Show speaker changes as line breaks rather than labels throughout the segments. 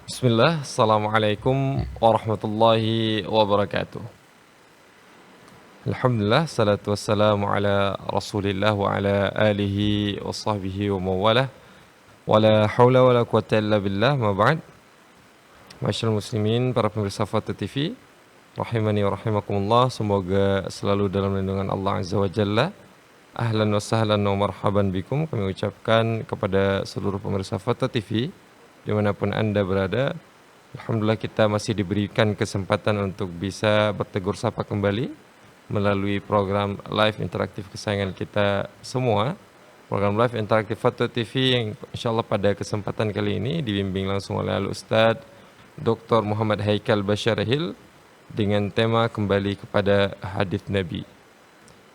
Bismillah, Assalamualaikum warahmatullahi wabarakatuh. Alhamdulillah, salatu wassalamu ala rasulillah wa ala alihi wa sahbihi wa mawalah. Wa la hawla wa la quwata illa billah, ma ba'd. Masyaallah muslimin, para pemirsa Fatu TV, rahimani wa rahimakumullah. Semoga selalu dalam lindungan Allah Azza wa Jalla. Ahlan wa sahlan wa marhaban bikum. Kami ucapkan kepada seluruh pemirsa Fatu TV dimanapun Anda berada. Alhamdulillah kita masih diberikan kesempatan untuk bisa bertegur sapa kembali melalui program live interaktif kesayangan kita semua. Program live interaktif Fatu TV yang insyaAllah pada kesempatan kali ini dibimbing langsung oleh Al-Ustaz Dr. Muhammad Haikal Basyarahil dengan tema kembali kepada hadis Nabi.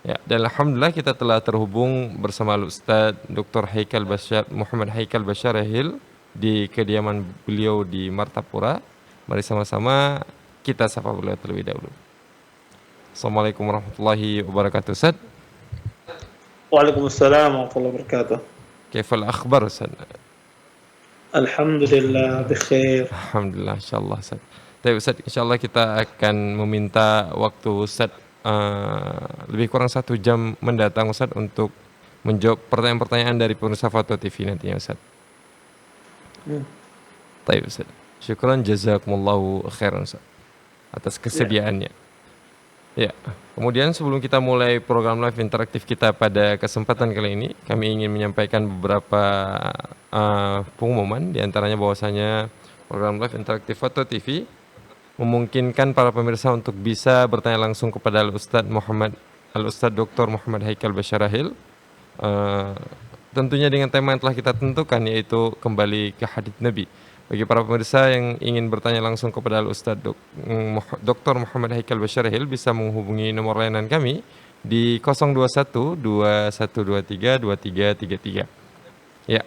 Ya, dan alhamdulillah kita telah terhubung bersama Al-Ustaz Dr. Muhammad Haikal Basyarahil di kediaman beliau di Martapura. Mari sama-sama kita sapa beliau terlebih dahulu. Assalamualaikum warahmatullahi wabarakatuh, Ustaz.
Waalaikumsalam warahmatullahi wabarakatuh.
Kaifal akhbar, Ustaz?
Alhamdulillah bikhair.
Alhamdulillah, insyaallah, Ustaz. Tapi Ustaz, insyaallah kita akan meminta waktu Ustaz lebih kurang 1 jam mendatang, Ustaz, untuk menjawab pertanyaan-pertanyaan dari pemirsa Fatu TV nantinya, Ustaz. Baik, Ustaz. Syukran jazakumullahu khairan, Ustaz, atas kesediaannya. Ya, kemudian sebelum kita mulai program live interaktif kita pada kesempatan kali ini, kami ingin menyampaikan beberapa pengumuman, diantaranya bahwasanya program live interaktif Fatu TV memungkinkan para pemirsa untuk bisa bertanya langsung kepada Al-Ustaz Dr. Muhammad Haikal Basyarahil, tentunya dengan tema yang telah kita tentukan, yaitu kembali ke hadits Nabi. Bagi para pemirsa yang ingin bertanya langsung kepada Al-Ustaz Dr. Muhammad Haikal Basyarahil bisa menghubungi nomor layanan kami di 021 2123 2333. Ya.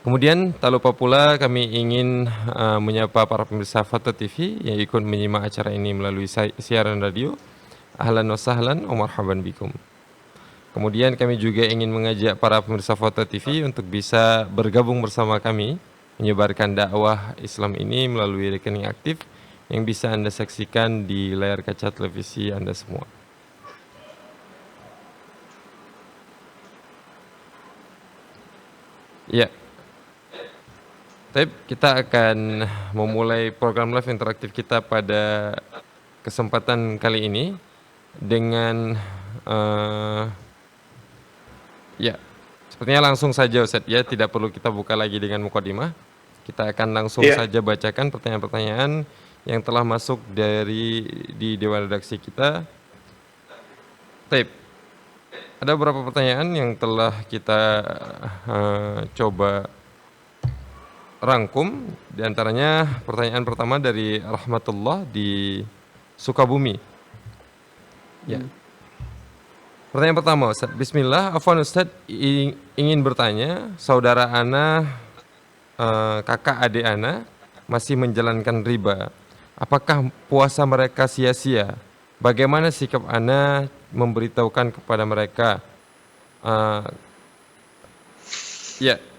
Kemudian tak lupa pula kami ingin menyapa para pemirsa Fatu TV yang ikut menyimak acara ini melalui siaran radio. Ahlan wa sahlan wa marhaban bikum. Kemudian kami juga ingin mengajak para pemirsa Fatu TV untuk bisa bergabung bersama kami menyebarkan dakwah Islam ini melalui rekening aktif yang bisa Anda saksikan di layar kaca televisi Anda semua. Ya. Baik, kita akan memulai program live interaktif kita pada kesempatan kali ini dengan sepertinya langsung saja, Ustaz, ya, tidak perlu kita buka lagi dengan mukadimah. Kita akan langsung saja bacakan pertanyaan-pertanyaan yang telah masuk di Dewan Redaksi kita. Baik. Ada beberapa pertanyaan yang telah kita coba rangkum. Di antaranya pertanyaan pertama dari Rahmatullah di Sukabumi. Ya. Pertanyaan pertama, Ustaz. Bismillah, afwan Ustaz, ingin bertanya, saudara ana, kakak adik ana masih menjalankan riba. Apakah puasa mereka sia-sia? Bagaimana sikap ana memberitahukan kepada mereka?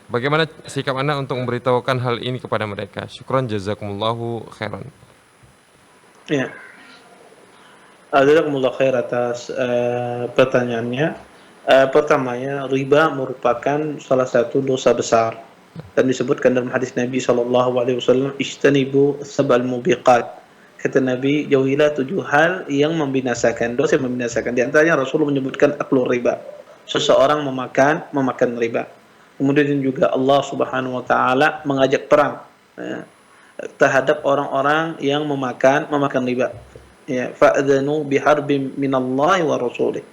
Bagaimana sikap ana untuk memberitahukan hal ini kepada mereka? Syukran jazakumullahu khairan.
Ya. Jazakumullah khair atas pertanyaannya. Pertamanya, riba merupakan salah satu dosa besar dan disebutkan dalam hadis Nabi SAW, "Ijtanibu sab'al mubiqat." Kata Nabi, jauhilah 7 hal yang membinasakan, dosa yang membinasakan. Di antaranya Rasulullah menyebutkan aklur riba, seseorang memakan riba. Kemudian juga Allah Subhanahu wa taala mengajak perang terhadap orang-orang yang memakan riba. Ya, fa'dzanu biharbin minallahi wa rasulih.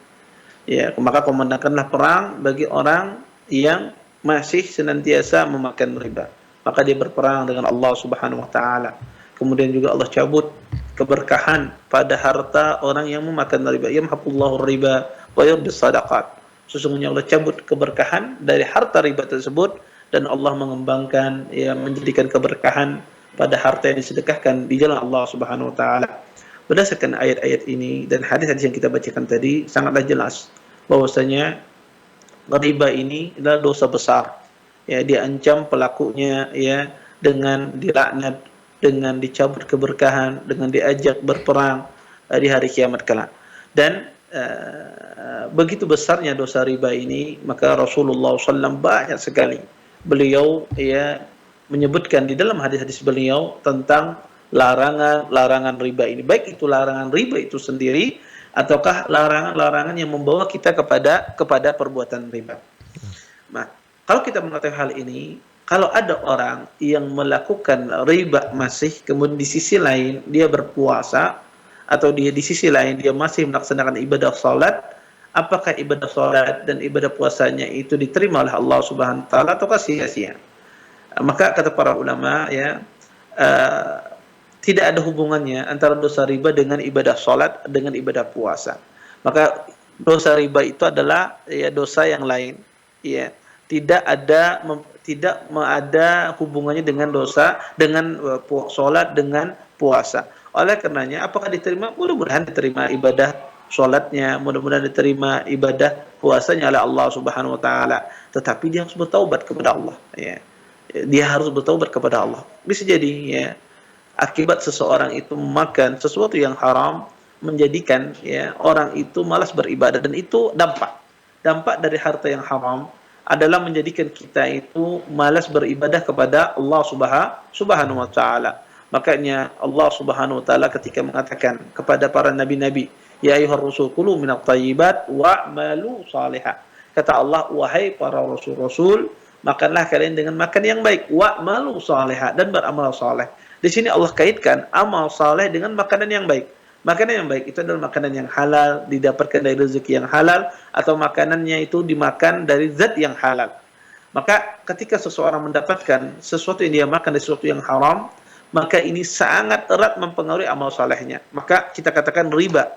Ya, maka komandangkanlah perang bagi orang yang masih senantiasa memakan riba, maka dia berperang dengan Allah Subhanahu wa taala. Kemudian juga Allah cabut keberkahan pada harta orang yang memakan riba. Yamhaqullahu riba wa yurbis shadaqat. Sesungguhnya Allah cabut keberkahan dari harta riba tersebut dan Allah mengembangkan, menjadikan keberkahan pada harta yang disedekahkan di jalan Allah Subhanahu wa taala. Berdasarkan ayat-ayat ini dan hadis-hadis yang kita bacakan tadi, sangatlah jelas bahwasanya riba ini adalah dosa besar. Ya, diancam pelakunya dengan dilaknat, dengan dicabut keberkahan, dengan diajak berperang di hari kiamat kelak. Dan begitu besarnya dosa riba ini, maka Rasulullah SAW banyak sekali beliau ya menyebutkan di dalam hadis-hadis beliau tentang larangan-larangan riba ini. Baik itu larangan riba itu sendiri ataukah larangan-larangan yang membawa kita kepada perbuatan riba. Nah, kalau kita mengetahui hal ini, kalau ada orang yang melakukan riba masih, kemudian di sisi lain dia berpuasa, atau dia di sisi lain dia masih melaksanakan ibadah salat, apakah ibadah salat dan ibadah puasanya itu diterima oleh Allah Subhanahu wa taala ataukah sia-sia? Maka kata para ulama ya, tidak ada hubungannya antara dosa riba dengan ibadah salat dengan ibadah puasa. Maka dosa riba itu adalah ya dosa yang lain, ya. Tidak ada hubungannya dengan dosa dengan salat dengan puasa. Oleh karenanya apakah diterima? Mudah-mudahan diterima ibadah salatnya, mudah-mudahan diterima ibadah puasanya oleh Allah Subhanahu wa taala. Tetapi dia harus bertaubat kepada Allah, ya. Dia harus bertaubat kepada Allah. Bisa jadi ya akibat seseorang itu memakan sesuatu yang haram menjadikan ya orang itu malas beribadah, dan itu dampak dari harta yang haram adalah menjadikan kita itu malas beribadah kepada Allah Subhanahu wa taala. Makanya Allah Subhanahu wa taala ketika mengatakan kepada para nabi-nabi, ya ayyuhar rusul kulu minat thayyibat wa'malu salihah. Kata Allah, wahai para rasul-rasul, makanlah kalian dengan makan yang baik, wa'malu salihah, dan beramal saleh. Di sini Allah kaitkan amal saleh dengan makanan yang baik. Makanan yang baik itu adalah makanan yang halal, didapatkan dari rezeki yang halal, atau makanannya itu dimakan dari zat yang halal. Maka ketika seseorang mendapatkan sesuatu yang dia makan dari sesuatu yang haram, maka ini sangat erat mempengaruhi amal salehnya. Maka kita katakan riba.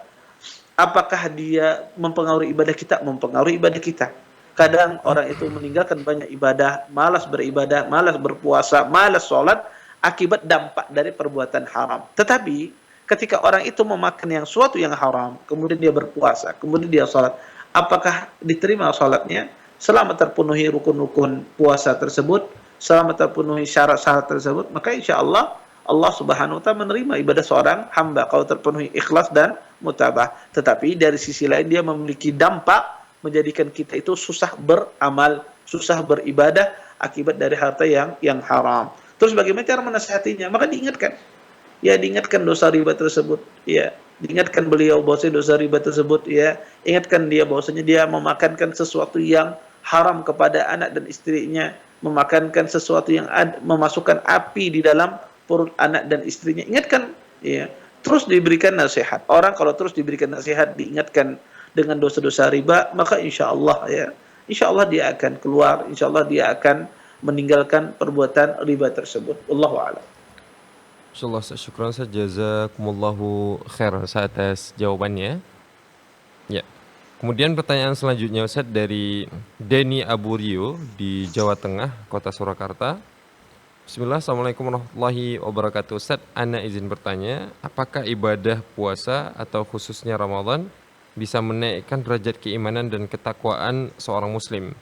Apakah dia mempengaruhi ibadah kita? Mempengaruhi ibadah kita. Kadang orang itu meninggalkan banyak ibadah, malas beribadah, malas berpuasa, malas sholat, akibat dampak dari perbuatan haram. Tetapi ketika orang itu memakan suatu yang haram, kemudian dia berpuasa, kemudian dia sholat, apakah diterima sholatnya? Selama terpenuhi rukun-rukun puasa tersebut, selama terpenuhi syarat-syarat tersebut, maka insya Allah Allah Subhanahu wa taala menerima ibadah seorang hamba kalau terpenuhi ikhlas dan mutabah. Tetapi dari sisi lain dia memiliki dampak menjadikan kita itu susah beramal, susah beribadah akibat dari harta yang haram. Terus bagaimana cara menasihatinya? Maka diingatkan. Ya, diingatkan dosa riba tersebut, ya. Diingatkan beliau bahwasanya dosa riba tersebut, ya. Ingatkan dia bahwasanya dia memakankan sesuatu yang haram kepada anak dan istrinya, memakankan sesuatu yang memasukkan api di dalam perut anak dan istrinya. Ingatkan, ya. Terus diberikan nasihat. Orang kalau terus diberikan nasihat, diingatkan dengan dosa-dosa riba, maka insya Allah ya, insya Allah dia akan keluar, insya Allah dia akan meninggalkan perbuatan riba tersebut. Wallahu a'lam.
Insyaallah, syukran Ustaz, jazakumullahu khair atas jawabannya. Ya. Kemudian pertanyaan selanjutnya Ustaz dari Denny Aburio di Jawa Tengah, Kota Surakarta. Bismillah, Assalamualaikum warahmatullahi wabarakatuh. Ustaz, ana izin bertanya, apakah ibadah puasa atau khususnya Ramadan bisa menaikkan derajat keimanan dan ketakwaan seorang muslim?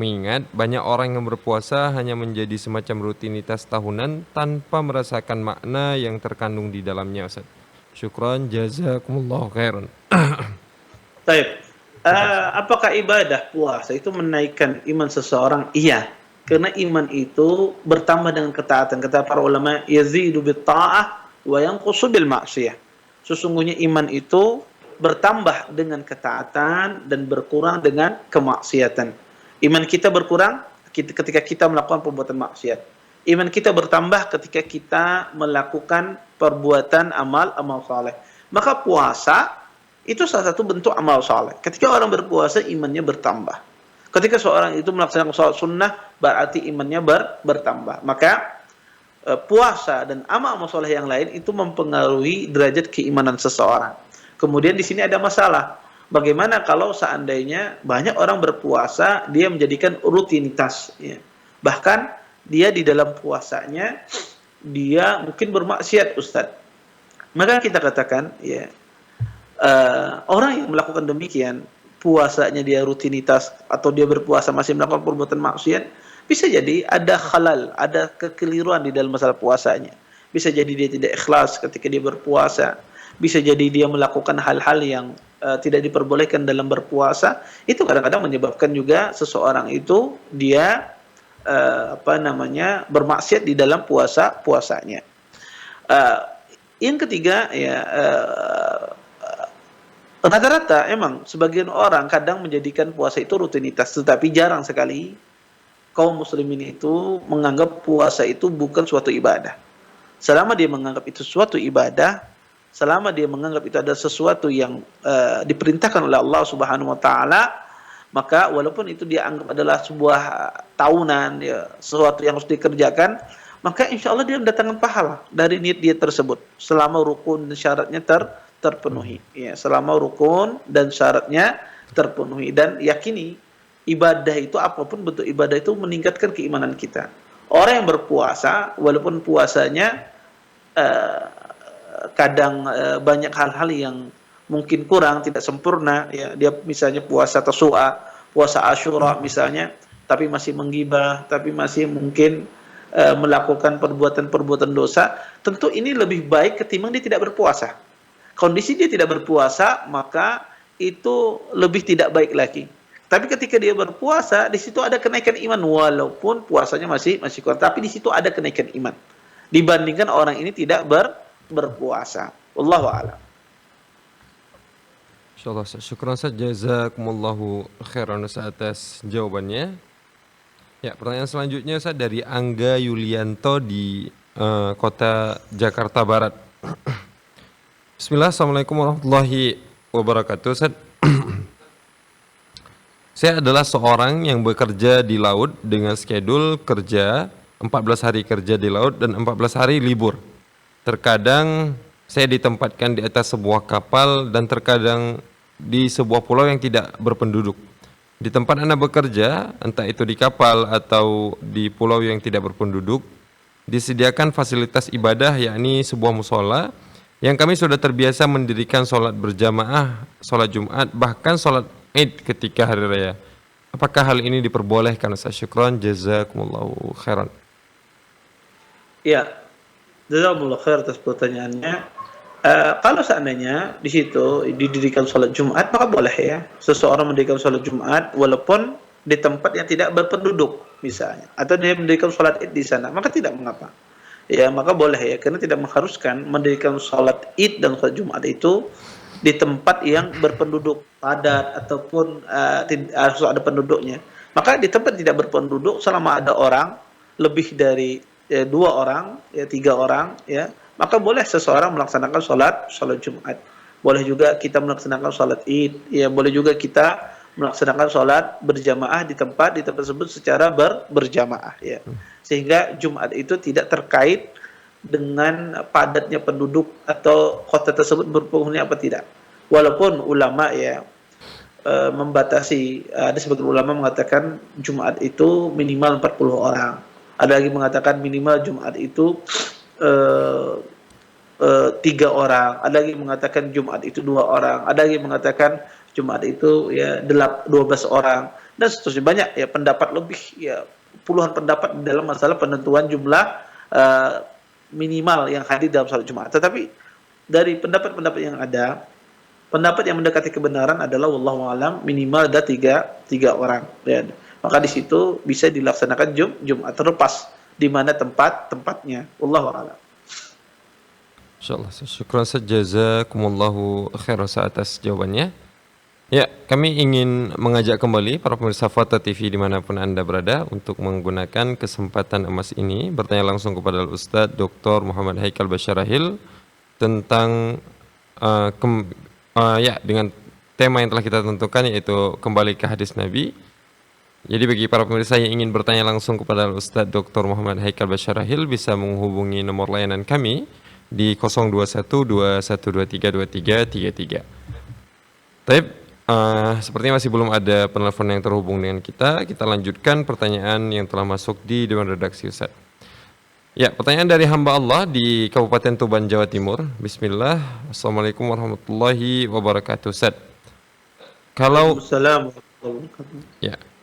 Mengingat banyak orang yang berpuasa hanya menjadi semacam rutinitas tahunan tanpa merasakan makna yang terkandung di dalamnya, Ustaz. Syukran, jazakumullahu khairan.
Baik. Apakah ibadah puasa itu menaikkan iman seseorang? Iya. Karena iman itu bertambah dengan ketaatan. Kata para ulama, yazidu bit ta'ah wa yanqusu bil ma'siyah. Sesungguhnya iman itu bertambah dengan ketaatan dan berkurang dengan kemaksiatan. Iman kita berkurang ketika kita melakukan perbuatan maksiat. Iman kita bertambah ketika kita melakukan perbuatan amal saleh. Maka puasa itu salah satu bentuk amal saleh. Ketika orang berpuasa, imannya bertambah. Ketika seorang itu melaksanakan salat sunnah, berarti imannya bertambah. Maka puasa dan amal saleh yang lain itu mempengaruhi derajat keimanan seseorang. Kemudian di sini ada masalah. Bagaimana kalau seandainya banyak orang berpuasa, dia menjadikan rutinitas, ya. Bahkan dia di dalam puasanya dia mungkin bermaksiat, Ustaz. Maka kita katakan, ya, orang yang melakukan demikian, puasanya dia rutinitas atau dia berpuasa masih melakukan perbuatan maksiat, bisa jadi ada khalal, ada kekeliruan di dalam masalah puasanya. Bisa jadi dia tidak ikhlas ketika dia berpuasa. Bisa jadi dia melakukan hal-hal yang tidak diperbolehkan dalam berpuasa. Itu kadang-kadang menyebabkan juga seseorang itu dia bermaksiat di dalam puasanya. Yang ketiga ya rata-rata emang sebagian orang kadang menjadikan puasa itu rutinitas, tetapi jarang sekali kaum muslimin itu menganggap puasa itu bukan suatu ibadah. Selama dia menganggap itu suatu ibadah, selama dia menganggap itu ada sesuatu yang diperintahkan oleh Allah Subhanahu wa taala, maka walaupun itu dia anggap adalah sebuah tahunan ya, sesuatu yang harus dikerjakan, maka insya Allah dia mendatangkan pahala dari niat dia tersebut selama rukun dan syaratnya terpenuhi. Ya, selama rukun dan syaratnya terpenuhi, dan yakini ibadah itu apapun bentuk ibadah itu meningkatkan keimanan kita. Orang yang berpuasa walaupun puasanya kadang banyak hal-hal yang mungkin kurang, tidak sempurna ya, dia misalnya puasa Tasu'a, puasa Asyura misalnya, tapi masih menggibah, tapi masih mungkin melakukan perbuatan-perbuatan dosa, tentu ini lebih baik ketimbang dia tidak berpuasa. Kondisi dia tidak berpuasa, maka itu lebih tidak baik lagi. Tapi ketika dia berpuasa, di situ ada kenaikan iman walaupun puasanya masih kurang, tapi di situ ada kenaikan iman dibandingkan orang ini tidak berpuasa. Wallahu a'lam.
Insyaallah, syukran Ustaz, jazakumullahu khairan Ustaz atas jawabannya. Ya, pertanyaan selanjutnya Ustaz dari Angga Yulianto di kota Jakarta Barat. Bismillah, assalamualaikum warahmatullahi wabarakatuh. Ustaz, saya adalah seorang yang bekerja di laut dengan schedule kerja 14 hari kerja di laut dan 14 hari libur. Terkadang saya ditempatkan di atas sebuah kapal dan terkadang di sebuah pulau yang tidak berpenduduk. Di tempat Anda bekerja, entah itu di kapal atau di pulau yang tidak berpenduduk, disediakan fasilitas ibadah yakni sebuah musola yang kami sudah terbiasa mendirikan sholat berjamaah, sholat Jumat, bahkan sholat Id ketika hari raya. Apakah hal ini diperbolehkan? Syukran, jazakumullahu khairan.
Ya, jazakumullah khair atas pertanyaannya. Kalau seandainya di situ didirikan sholat Jumat, maka boleh ya seseorang mendirikan sholat Jumat walaupun di tempat yang tidak berpenduduk misalnya, atau dia mendirikan sholat Id di sana, maka tidak mengapa. Ya, maka boleh ya, karena tidak mengharuskan mendirikan sholat Id dan sholat Jumat itu di tempat yang berpenduduk padat ataupun harus ada penduduknya. Maka di tempat tidak berpenduduk selama ada orang lebih dari 2 orang, ya 3 orang, ya maka boleh seseorang melaksanakan sholat Jumat. Boleh juga kita melaksanakan sholat Id, ya boleh juga kita melaksanakan sholat berjamaah di tempat tersebut secara berjamaah, ya. Sehingga Jumat itu tidak terkait dengan padatnya penduduk atau kota tersebut berpenghuni apa tidak. Walaupun ulama ya membatasi, ada sebagian ulama mengatakan Jumat itu minimal 40 orang. Ada lagi mengatakan minimal Jumat itu 3 orang. Ada lagi mengatakan Jumat itu 2 orang. Ada lagi mengatakan Jumat itu ya 12 orang. Dan seterusnya, banyak ya pendapat, lebih ya puluhan pendapat dalam masalah penentuan jumlah minimal yang hadir dalam salat Jumat. Tetapi dari pendapat-pendapat yang ada, pendapat yang mendekati kebenaran adalah wallahu alam minimal ada 3 orang. Ya. Maka di situ bisa dilaksanakan Jumat, terlepas di mana tempatnya. Wallahu a'lam.
Insyaallah, syukran jazakumullahu khairan atas jawabannya. Ya, kami ingin mengajak kembali para pemirsa Fata TV dimanapun Anda berada untuk menggunakan kesempatan emas ini bertanya langsung kepada Ustadz Dr. Muhammad Haikal Basyarahil tentang dengan tema yang telah kita tentukan, yaitu kembali ke hadis Nabi. Jadi bagi para pemirsa yang ingin bertanya langsung kepada Ustadz Dr. Muhammad Haikal Basyarahil bisa menghubungi nomor layanan kami di 0212123233. Taib, sepertinya masih belum ada penelpon yang terhubung dengan kita. Kita lanjutkan pertanyaan yang telah masuk di dewan redaksi, Ustadz. Ya, pertanyaan dari hamba Allah di Kabupaten Tuban, Jawa Timur. Bismillah. Assalamualaikum warahmatullahi wabarakatuh, Ustadz.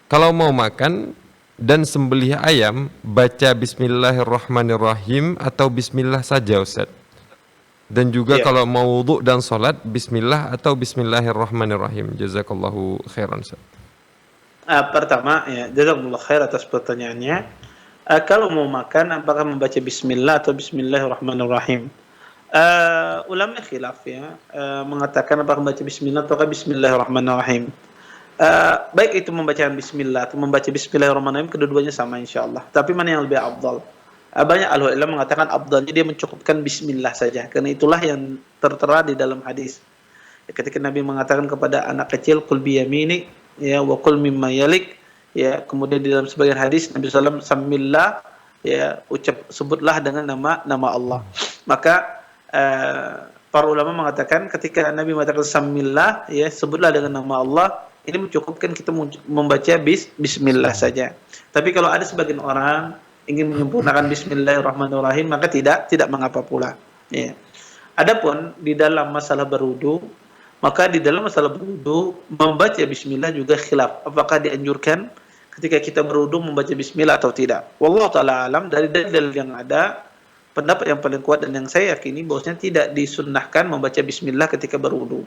Kalau mau makan dan sembelih ayam baca bismillahirrahmanirrahim atau bismillah saja Ustaz? Dan juga
Ya.
kalau mau wudhu dan sholat bismillah atau bismillahirrahmanirrahim. Jazakallahu khairan Ustaz.
Pertama ya, jazakumullah khair atas pertanyaannya. Kalau mau makan apakah membaca bismillah atau bismillahirrahmanirrahim? Ulama khilaf ya, mengatakan apakah membaca bismillah atau bismillahirrahmanirrahim. Baik itu membacaan bismillah atau membaca bismillahirrahmanirrahim, kedua-duanya sama insyaallah. Tapi mana yang lebih afdal? Banyak ahli ilmu mengatakan afdalnya dia mencukupkan bismillah saja, karena itulah yang tertera di dalam hadis. Ketika Nabi mengatakan kepada anak kecil, qul bi yaminik ya wa qul mimma yalik, ya, kemudian di dalam sebagian hadis Nabi sallallahu alaihi wasallam samillah, ya, sebutlah dengan nama Allah. Maka para ulama mengatakan ketika Nabi mengatakan samillah, ya, sebutlah dengan nama Allah, ini mencukupkan kita membaca bismillah saja. Tapi kalau ada sebagian orang ingin menyempurnakan bismillahirrahmanirrahim, maka tidak mengapa pula. Ya. Adapun di dalam masalah berwudu, maka di dalam masalah berwudu membaca bismillah juga khilaf. Apakah dianjurkan ketika kita berwudu membaca bismillah atau tidak? Wallahu taala alam, dari dalil yang ada, pendapat yang paling kuat dan yang saya yakini bahwasanya tidak disunnahkan membaca bismillah ketika berwudu.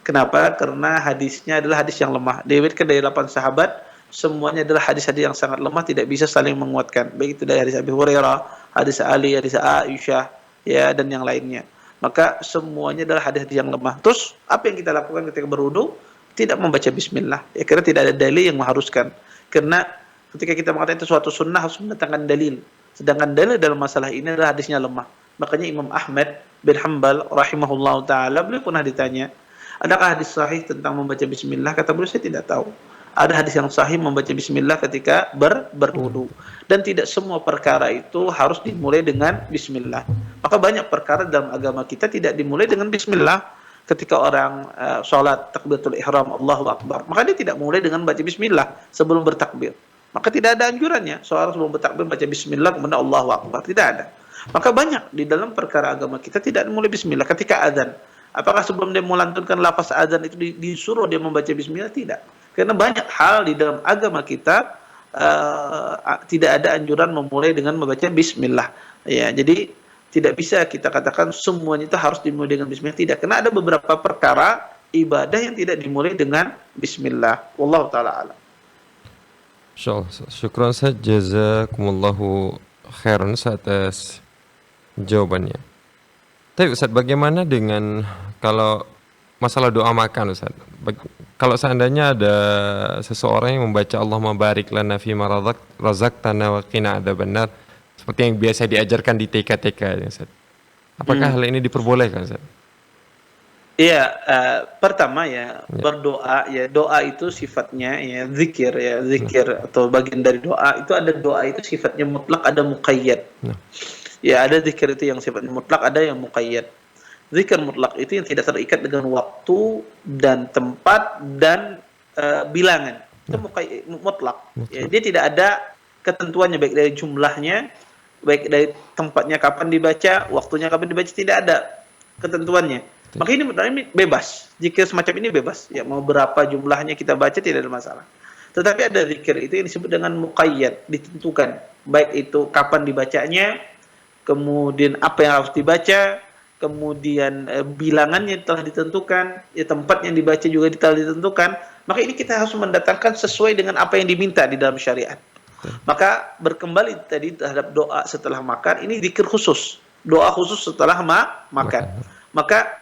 Kenapa? Karena hadisnya adalah hadis yang lemah. Diriwayatkan dari 8 sahabat, semuanya adalah hadis-hadis yang sangat lemah, tidak bisa saling menguatkan. Baik itu dari hadis Abi Hurairah, hadis Ali, hadis Aisyah, ya, dan yang lainnya. Maka semuanya adalah hadis-hadis yang lemah. Terus apa yang kita lakukan ketika berwudu? Tidak membaca bismillah. Ya, karena tidak ada dalil yang mengharuskan. Karena ketika kita mengatakan itu suatu sunnah harus mendatangkan dalil. Sedangkan dalil dalam masalah ini adalah hadisnya lemah. Makanya Imam Ahmad bin Hanbal rahimahullah taala, beliau pernah ditanya, adakah hadis sahih tentang membaca bismillah? Kata beliau, saya tidak tahu. Ada hadis yang sahih membaca bismillah ketika berwudu, dan tidak semua perkara itu harus dimulai dengan bismillah. Maka banyak perkara dalam agama kita tidak dimulai dengan bismillah. Ketika orang sholat takbiratul ihram Allahu akbar, maka dia tidak mulai dengan baca bismillah sebelum bertakbir. Maka tidak ada anjurannya seorang sebelum bertakbir baca bismillah kemudian Allahu akbar, tidak ada. Maka banyak di dalam perkara agama kita tidak dimulai bismillah. Ketika azan, apakah sebelum dia melantunkan lafaz azan itu disuruh dia membaca bismillah? Tidak. Karena banyak hal di dalam agama kita tidak ada anjuran memulai dengan membaca bismillah. Ya, jadi tidak bisa kita katakan semuanya itu harus dimulai dengan bismillah. Tidak, karena ada beberapa perkara ibadah yang tidak dimulai dengan bismillah. Wallahu taala alam.
Insyaallah. Syukran Ustaz, jazakumullahu khairan atas jawabannya. Tapi Ustaz, bagaimana dengan kalau masalah doa makan Ustaz? Kalau seandainya ada seseorang yang membaca Allahumma barik lana fima razaqtana wa qina adzabannar, seperti yang biasa diajarkan di TK-TK ya Ustaz. Apakah hal ini diperbolehkan Ustaz?
Iya, pertama ya, berdoa ya, doa itu sifatnya ya zikir atau bagian dari doa itu, ada doa itu sifatnya mutlak, ada muqayyad. Ya, ada zikir itu yang sifatnya mutlak, ada yang muqayyad. Zikir mutlak itu yang tidak terikat dengan waktu dan tempat dan bilangan. Itu mutlak. Ya, dia tidak ada ketentuannya, baik dari jumlahnya, baik dari tempatnya kapan dibaca, waktunya kapan dibaca, tidak ada ketentuannya. Maka ini bebas. Zikir semacam ini bebas. Ya, mau berapa jumlahnya kita baca tidak ada masalah. Tetapi ada zikir itu yang disebut dengan muqayyad, ditentukan. Baik itu kapan dibacanya, kemudian apa yang harus dibaca, kemudian bilangannya telah ditentukan, ya, tempat yang dibaca juga telah ditentukan. Maka ini kita harus mendatangkan sesuai dengan apa yang diminta di dalam syariat. Maka berkembali tadi terhadap doa setelah makan, ini zikir khusus, doa khusus setelah makan. Maka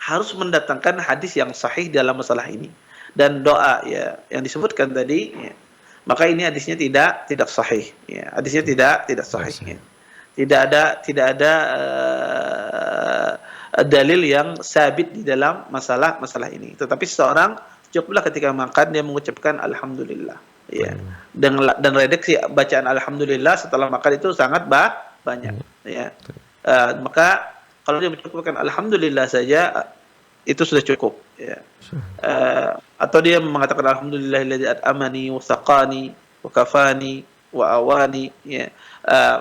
harus mendatangkan hadis yang sahih dalam masalah ini. Dan doa ya yang disebutkan tadi, ya, maka ini hadisnya tidak sahih. Ya, hadisnya tidak sahih. Ya. Tidak ada dalil yang sabit di dalam masalah ini. Tetapi seseorang cukuplah ketika makan dia mengucapkan alhamdulillah. Ya. Dan redaksi bacaan alhamdulillah setelah makan itu sangat banyak. Ya. Maka kalau dia mencukupkan alhamdulillah saja itu sudah cukup. Ya. Atau dia mengatakan alhamdulillahilladzi at'amani wa saqani wa kafani wa awani. Ya.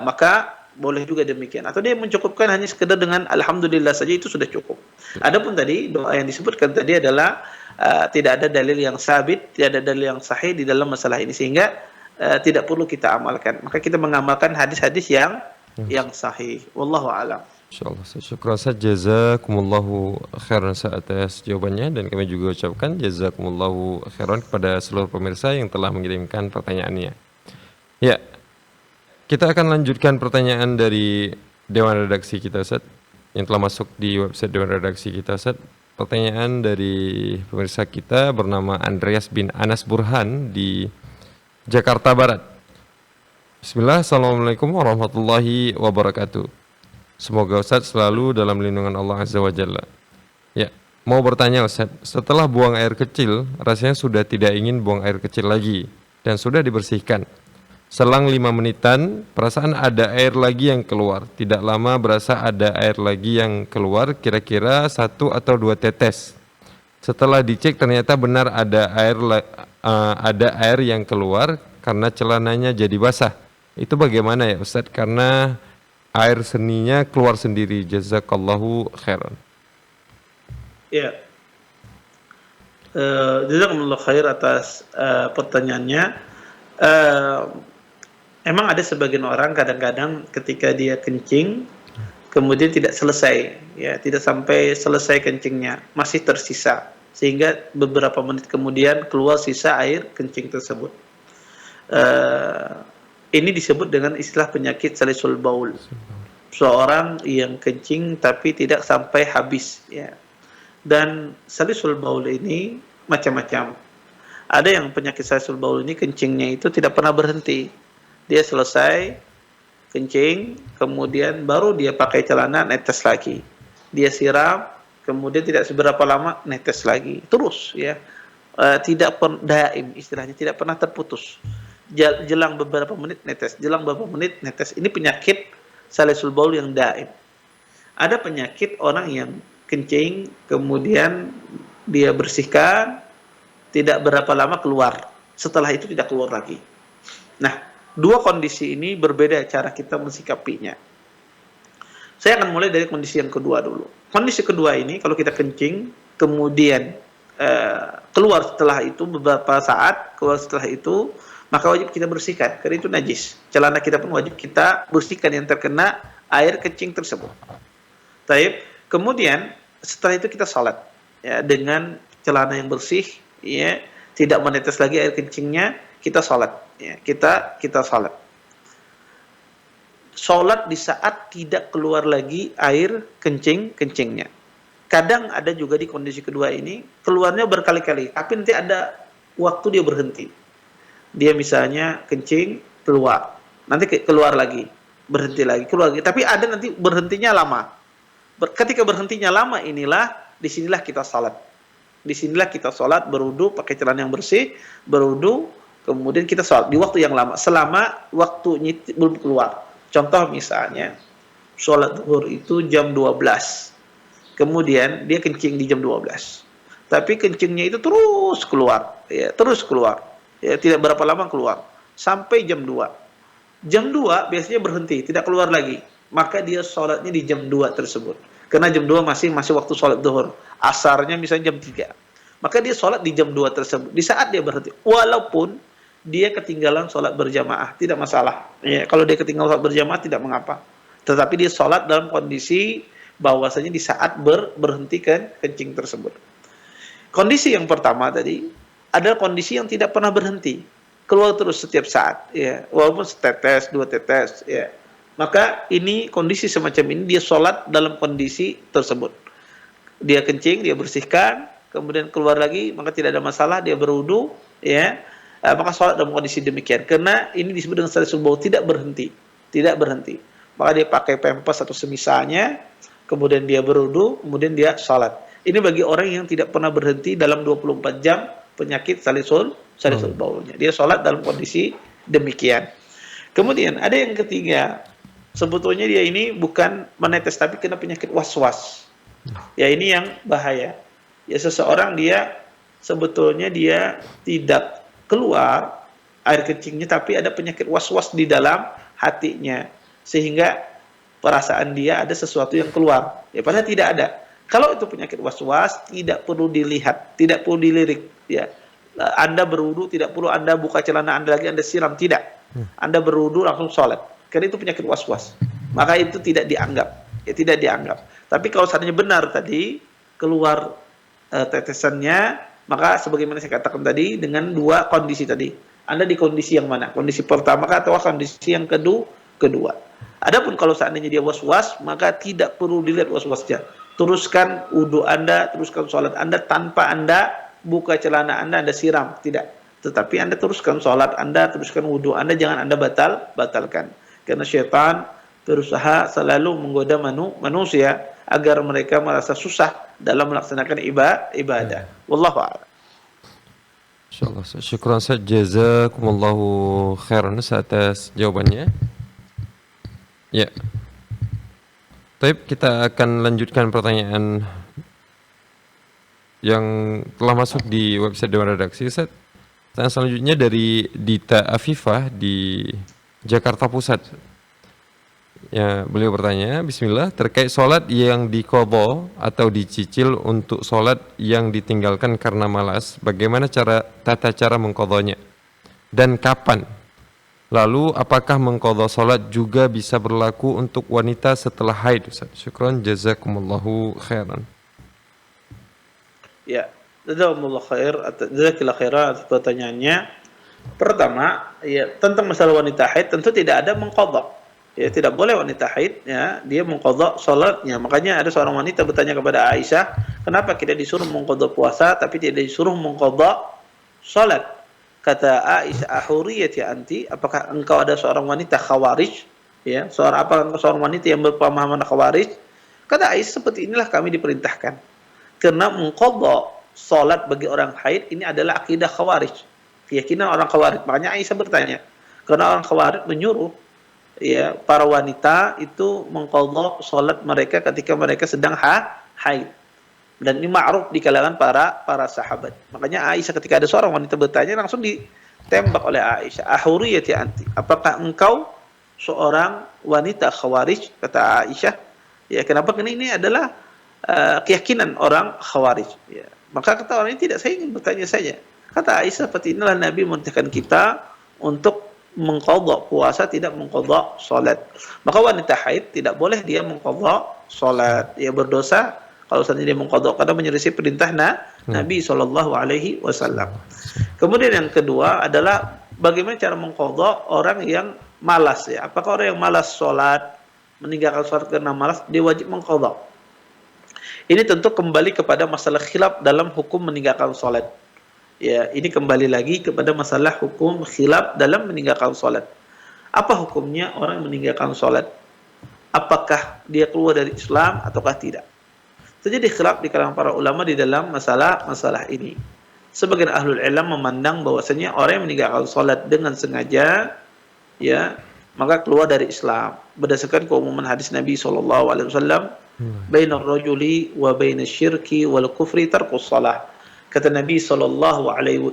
Maka boleh juga demikian. Atau dia mencukupkan hanya sekedar dengan alhamdulillah saja, itu sudah cukup. Adapun tadi doa yang disebutkan tadi adalah tidak ada dalil yang sabit, tidak ada dalil yang sahih di dalam masalah ini, sehingga tidak perlu kita amalkan. Maka kita mengamalkan hadis-hadis yang sahih. Wallahu a'lam.
Insyaallah. Syukran Ustaz, jazakumullahu khairan Ustaz atas jawabannya, dan kami juga ucapkan jazakumullahu khairan kepada seluruh pemirsa yang telah mengirimkan pertanyaannya. Ya, kita akan lanjutkan pertanyaan dari Dewan Redaksi kita Ustaz, yang telah masuk di website Dewan Redaksi kita Ustaz. Pertanyaan dari pemirsa kita bernama Andreas bin Anas Burhan di Jakarta Barat. Bismillah, Assalamualaikum warahmatullahi wabarakatuh. Semoga Ustaz selalu dalam lindungan Allah Azza wa Jalla. Ya, mau bertanya Ustaz, setelah buang air kecil, rasanya sudah tidak ingin buang air kecil lagi dan sudah dibersihkan. Selang 5 menitan, perasaan ada air lagi yang keluar. Tidak lama berasa ada air lagi yang keluar, kira-kira 1 atau 2 tetes. Setelah dicek ternyata benar ada air yang keluar karena celananya jadi basah. Itu bagaimana ya Ustaz? Karena air seninya keluar sendiri. Jazakallahu khairan.
Ya. Jazakumullah khair atas pertanyaannya. Emang ada sebagian orang kadang-kadang ketika dia kencing kemudian tidak selesai, ya, tidak sampai selesai kencingnya, masih tersisa, sehingga beberapa menit kemudian keluar sisa air kencing tersebut. Ini disebut dengan istilah penyakit salisul baul. Seorang yang kencing tapi tidak sampai habis, ya. Dan salisul baul ini macam-macam. Ada yang penyakit salisul baul ini kencingnya itu tidak pernah berhenti. Dia selesai kencing, kemudian baru dia pakai celana, netes lagi. Dia siram, kemudian tidak seberapa lama netes lagi. Terus, ya. Tidak daim, istilahnya tidak pernah terputus. Jelang beberapa menit netes, jelang beberapa menit netes. Ini penyakit salisul baul yang daim. Ada penyakit orang yang kencing, kemudian dia bersihkan, tidak berapa lama keluar. Setelah itu tidak keluar lagi. Nah, dua kondisi ini berbeda cara kita mensikapinya. Saya akan mulai dari kondisi yang kedua dulu. Kondisi kedua ini, kalau kita kencing, kemudian keluar setelah itu beberapa saat, keluar setelah itu, maka wajib kita bersihkan, karena itu najis. Celana kita pun wajib kita bersihkan yang terkena air kencing tersebut. Taib. Kemudian setelah itu kita salat, ya, dengan celana yang bersih, ya, tidak menetes lagi air kencingnya, kita salat, ya, kita salat. Salat di saat tidak keluar lagi air kencingnya. Kadang ada juga di kondisi kedua ini keluarnya berkali-kali, tapi nanti ada waktu dia berhenti. Dia misalnya kencing, keluar, nanti keluar lagi, berhenti lagi, keluar lagi. Tapi ada nanti berhentinya lama. Ketika berhentinya lama inilah, disinilah kita salat. Disinilah kita salat, berwudu, pakai celana yang bersih, berwudu, kemudian kita salat di waktu yang lama, selama waktunya belum keluar. Contoh misalnya, salat zuhur itu jam 12. Kemudian dia kencing di jam 12. Tapi kencingnya itu terus keluar, ya, terus keluar. Ya, tidak berapa lama keluar sampai jam 2. Jam 2 biasanya berhenti, tidak keluar lagi. Maka dia sholatnya di jam 2 tersebut. Karena jam 2 masih waktu sholat zuhur. Asarnya misalnya jam 3. Maka dia sholat di jam 2 tersebut. Di saat dia berhenti. Walaupun dia ketinggalan sholat berjamaah, tidak masalah. Ya, kalau dia ketinggalan sholat berjamaah tidak mengapa. Tetapi dia sholat dalam kondisi bahwasanya di saat berhenti kencing tersebut. Kondisi yang pertama tadi adalah kondisi yang tidak pernah berhenti, keluar terus setiap saat, ya, walaupun setetes, 2 tetes, ya. Maka ini kondisi semacam ini dia sholat dalam kondisi tersebut. Dia kencing, dia bersihkan, kemudian keluar lagi, maka tidak ada masalah, dia berwudu, ya. Maka sholat dalam kondisi demikian. Karena ini disebut dengan salisul baul, tidak berhenti, tidak berhenti. Maka dia pakai pampers atau semisalnya, kemudian dia berwudu, kemudian dia sholat. Ini bagi orang yang tidak pernah berhenti dalam 24 jam penyakit salisul baulnya. Dia sholat dalam kondisi demikian. Kemudian ada yang ketiga, sebetulnya dia ini bukan menetes tapi kena penyakit was-was. Ya, ini yang bahaya. Ya, seseorang dia sebetulnya dia tidak keluar air kencingnya tapi ada penyakit was-was di dalam hatinya, sehingga perasaan dia ada sesuatu yang keluar. Ya, padahal tidak ada. Kalau itu penyakit was-was, tidak perlu dilihat, tidak perlu dilirik, ya. Anda berwudu, tidak perlu Anda buka celana Anda lagi, Anda siram, tidak. Anda berwudu langsung sholat. Karena itu penyakit was-was. Maka itu tidak dianggap. Ya, tidak dianggap. Tapi kalau seandainya benar tadi, keluar tetesannya, maka sebagaimana saya katakan tadi, dengan dua kondisi tadi. Anda di kondisi yang mana? Kondisi pertama atau kondisi yang kedua? Adapun kalau seandainya dia was-was, maka tidak perlu dilihat was-wasnya. Teruskan wudu Anda, teruskan sholat Anda tanpa Anda buka celana Anda siram, tidak. Tetapi Anda teruskan sholat Anda, teruskan wudu Anda, jangan Anda batalkan. Karena syaitan berusaha selalu menggoda manusia agar mereka merasa susah dalam melaksanakan ibadah. Wallahu a'lam.
Insyaallah. Syukran Ustaz, jazakumullahu khairan atas jawabannya. Ya. Baik, kita akan lanjutkan pertanyaan yang telah masuk di website Dewan Redaksi, Ustaz. Pertanyaan selanjutnya dari Dita Afifah di Jakarta Pusat. Ya, beliau bertanya, Bismillah, terkait sholat yang diqadha atau dicicil untuk sholat yang ditinggalkan karena malas, bagaimana tata cara mengqadhanya? Dan kapan? Lalu, apakah mengqadha sholat juga bisa berlaku untuk wanita setelah haid, Ustaz? Syukran, jazakumullahu khairan.
Ya, jazakumullah khair, jazakillah khairan atas pertanyaannya. Pertama, ya tentang masalah wanita haid tentu tidak ada mengqadha. Ya, tidak boleh wanita haid ya dia mengqadha salatnya. Makanya ada seorang wanita bertanya kepada Aisyah, "Kenapa kita disuruh mengqadha puasa tapi tidak disuruh mengqadha salat?" Kata Aisyah, "Ahuriyati anti? Apakah engkau ada seorang wanita khawarij?" Ya, apakah engkau seorang wanita yang berpemahaman khawarij? Kata Aisyah, "Seperti inilah kami diperintahkan." Karena mengqadha salat bagi orang haid ini adalah akidah khawarij, keyakinan orang khawarij. Makanya Aisyah bertanya, karena orang khawarij menyuruh ya para wanita itu mengqadha salat mereka ketika mereka sedang haid. Dan ini ma'ruf di kalangan para sahabat. Makanya Aisyah ketika ada seorang wanita bertanya langsung ditembak oleh Aisyah, "Ahuriyati anti? Apakah engkau seorang wanita khawarij?" Kata Aisyah. Ya, kenapa? Karena ini adalah keyakinan orang khawarij. Ya. Maka kata orang ini, tidak, saya ingin bertanya saja. Kata Aisyah, seperti inilah Nabi memerintahkan kita untuk mengqadha puasa, tidak mengqadha salat. Maka wanita haid tidak boleh dia mengqadha salat. Dia berdosa kalau seandainya dia mengqadha karena menyelisih perintah Nabi sallallahu alaihi wasallam. Kemudian yang kedua adalah bagaimana cara mengqadha orang yang malas ya. Apakah orang yang malas salat, meninggalkan salat karena malas, dia wajib mengqadha? Ini tentu kembali kepada masalah khilaf dalam hukum meninggalkan salat. Ya, ini kembali lagi kepada masalah hukum khilaf dalam meninggalkan salat. Apa hukumnya orang meninggalkan salat? Apakah dia keluar dari Islam ataukah tidak? Terjadi khilaf di kalangan para ulama di dalam masalah ini. Sebagian ahlul ilm memandang bahwasanya orang yang meninggalkan salat dengan sengaja ya, maka keluar dari Islam berdasarkan keumuman hadis Nabi sallallahu alaihi wasallam, "Bainar rajuli wa bainasyirki wal kufri tarkus shalah." Kata Nabi sallallahu alaihi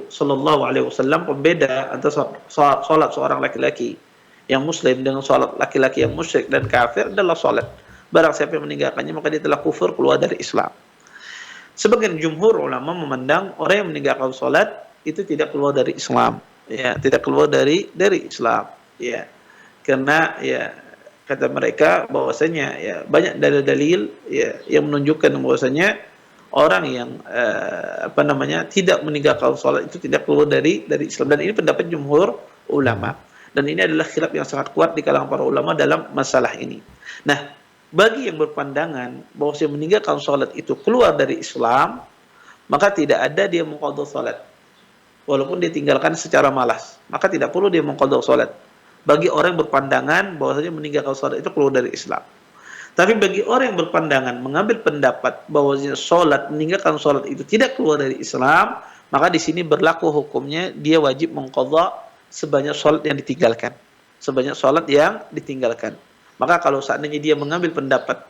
wasallam, pembeda antara salat seorang laki-laki yang muslim dengan salat laki-laki yang musyrik dan kafir adalah salat. Barang siapa yang meninggalkannya maka dia telah kufur, keluar dari Islam. Sebagian jumhur ulama memandang orang yang meninggalkan salat itu tidak keluar dari Islam, ya, tidak keluar dari Islam, ya. Karena ya kata mereka bahwasanya ya banyak dalil-dalil ya yang menunjukkan bahwasanya orang yang tidak meninggalkan salat itu tidak keluar dari Islam, dan ini pendapat jumhur ulama, dan ini adalah khilaf yang sangat kuat di kalangan para ulama dalam masalah ini. Nah, bagi yang berpandangan bahwasanya meninggalkan salat itu keluar dari Islam, maka tidak ada dia mengqadha salat walaupun dia tinggalkan secara malas, maka tidak perlu dia mengqadha salat. Bagi orang yang berpandangan bahwasanya meninggalkan salat itu keluar dari Islam. Tapi bagi orang yang berpandangan mengambil pendapat bahwasanya meninggalkan salat itu tidak keluar dari Islam, maka di sini berlaku hukumnya dia wajib mengqadha sebanyak salat yang ditinggalkan. Sebanyak salat yang ditinggalkan. Maka kalau seandainya dia mengambil pendapat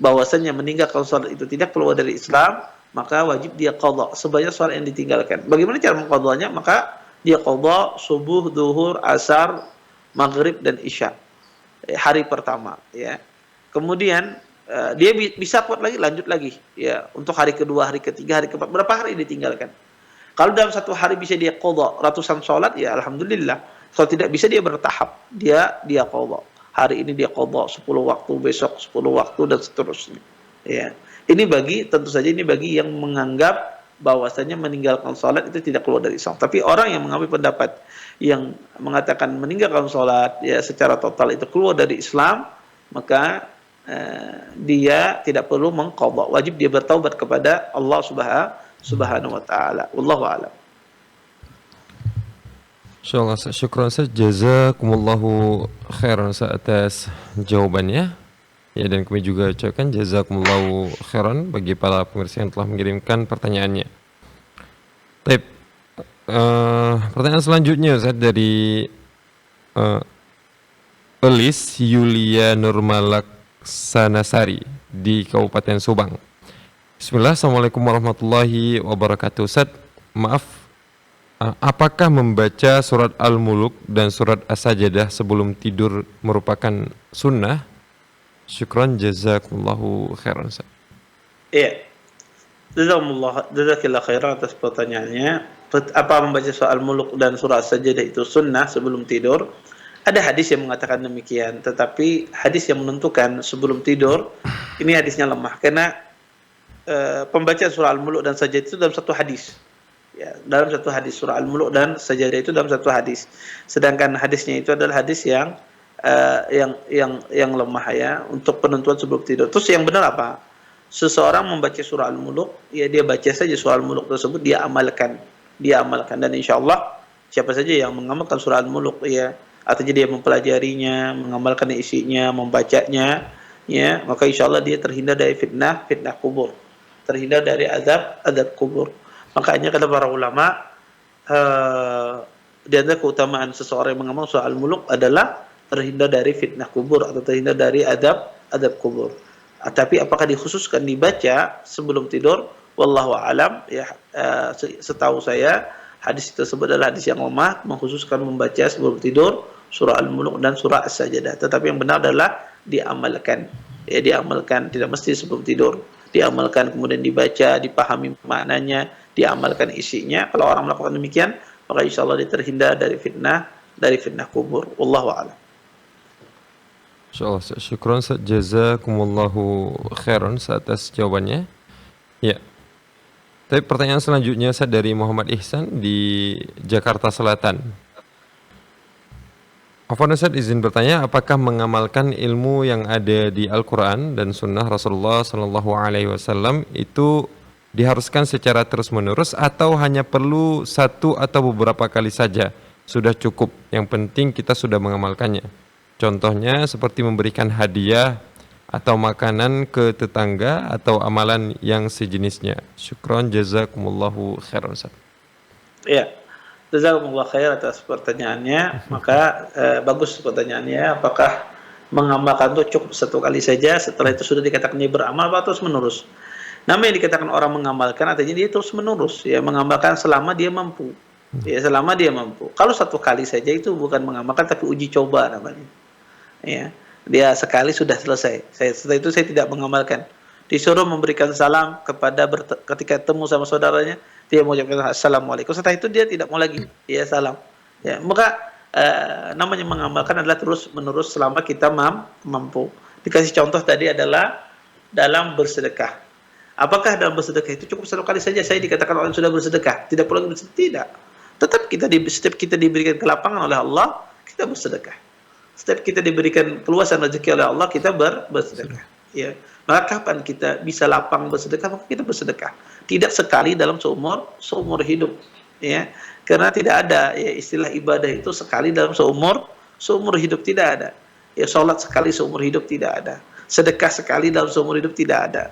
bahwasanya meninggalkan salat itu tidak keluar dari Islam, maka wajib dia qadha sebanyak salat yang ditinggalkan. Bagaimana cara mengqadhanya? Maka dia qadha subuh, zuhur, asar, maghrib dan isya. Hari pertama, ya. Kemudian dia bisa kuat lagi, lanjut lagi, ya. Untuk hari kedua, hari ketiga, hari keempat, berapa hari ditinggalkan? Kalau dalam satu hari bisa dia qadha ratusan sholat, ya alhamdulillah. Kalau tidak bisa dia bertahap, dia qadha. Hari ini dia qadha 10 waktu, besok 10 waktu dan seterusnya. Ya. Tentu saja ini bagi yang menganggap bahwasanya meninggalkan sholat itu tidak keluar dari Islam. Tapi orang yang mengambil pendapat yang mengatakan meninggalkan sholat ya secara total itu keluar dari Islam, maka dia tidak perlu mengqadha. Wajib dia bertaubat kepada Allah Subhanahu wa taala. Wallahu a'lam.
Insyaallah, syukran Ustaz, jazakumullahu khairan Ustaz atas jawabannya. Ya, dan kami juga ucapkan jazakumullahu khairan bagi para pemirsa yang telah mengirimkan pertanyaannya. Baik, pertanyaan selanjutnya Ustaz dari Elis Yulia Nurmalaksanasari di Kabupaten Subang. Bismillah, Assalamualaikum warahmatullahi wabarakatuh. Ustaz, maaf, apakah membaca surat Al-Muluk dan surat As-Sajdah sebelum tidur merupakan sunnah? Syukran, jazakumullahu khairan.
Iya. Jazakallahu khairan atas pertanyaannya. Apa membaca surat Al-Muluk dan surat As-Sajdah itu sunnah sebelum tidur? Ada hadis yang mengatakan demikian, tetapi hadis yang menentukan sebelum tidur ini hadisnya lemah karena pembacaan surah Al-Muluk dan Sajdah itu dalam satu hadis. Ya, dalam satu hadis surah Al-Muluk dan Sajdah itu dalam satu hadis. Sedangkan hadisnya itu adalah hadis yang lemah ya untuk penentuan sebelum tidur. Terus yang benar apa? Seseorang membaca surah Al-Muluk, ya dia baca saja surah Al-Muluk tersebut, dia amalkan dan insyaallah siapa saja yang mengamalkan surah Al-Muluk ya, artinya dia mempelajarinya, mengamalkan isinya, membacanya, ya, maka insyaallah dia terhindar dari fitnah kubur, terhindar dari azab kubur. Makanya kata para ulama, di antara keutamaan seseorang yang mengamalkan surah Al-Muluk adalah terhindar dari fitnah kubur atau terhindar dari adab kubur. Tapi apakah dikhususkan dibaca sebelum tidur? Wallahu a'lam. Ya, setahu saya hadis tersebut adalah hadis yang lemah, mengkhususkan membaca sebelum tidur surah Al-Muluk dan surah As-Sajdah. Tetapi yang benar adalah diamalkan. Ya, diamalkan, tidak mesti sebelum tidur. Diamalkan kemudian dibaca, dipahami maknanya, diamalkan isinya. Kalau orang melakukan demikian, maka insyaallah dia terhindar dari fitnah kubur. Wallahu a'lam.
Insyaallah, syukran, jazakumullahu khairan atas jawabannya. Ya. Tapi pertanyaan selanjutnya Ustaz dari Muhammad Ihsan di Jakarta Selatan. Afwan Ustaz, izin bertanya, apakah mengamalkan ilmu yang ada di Al-Quran dan Sunnah Rasulullah Sallallahu Alaihi Wasallam itu diharuskan secara terus-menerus atau hanya perlu satu atau beberapa kali saja sudah cukup? Yang penting kita sudah mengamalkannya. Contohnya seperti memberikan hadiah atau makanan ke tetangga atau amalan yang sejenisnya. Syukron, jazakumullahu khairan.
Ya, jazakumullah khair atas pertanyaannya. Maka bagus pertanyaannya. Apakah mengamalkan itu cukup satu kali saja, setelah itu sudah dikatakan dia beramal atau terus menerus? Nama yang dikatakan orang mengamalkan artinya dia terus menerus, ya, mengamalkan selama dia mampu. Ya, selama dia mampu. Kalau satu kali saja itu bukan mengamalkan tapi uji coba namanya. Ya, dia sekali sudah selesai. Setelah itu saya tidak mengamalkan. Disuruh memberikan salam ketika ketemu sama saudaranya, dia mengucapkan assalamualaikum. Setelah itu dia tidak mau lagi, ya, salam. Ya, maka namanya mengamalkan adalah terus menerus selama kita mampu. Dikasih contoh tadi adalah dalam bersedekah. Apakah dalam bersedekah itu cukup satu kali saja saya dikatakan orang sudah bersedekah? Tidak perlu bersedekah. Tidak. Tetap setiap kita diberikan kelapangan oleh Allah, kita bersedekah. Setiap kita diberikan keluasan rezeki oleh Allah, kita bersedekah. Ya. Maka kapan kita bisa lapang bersedekah? Maka kita bersedekah. Tidak sekali dalam seumur hidup. Ya. Karena tidak ada ya, istilah ibadah itu sekali dalam seumur hidup, tidak ada. Ya, salat sekali seumur hidup tidak ada. Sedekah sekali dalam seumur hidup tidak ada.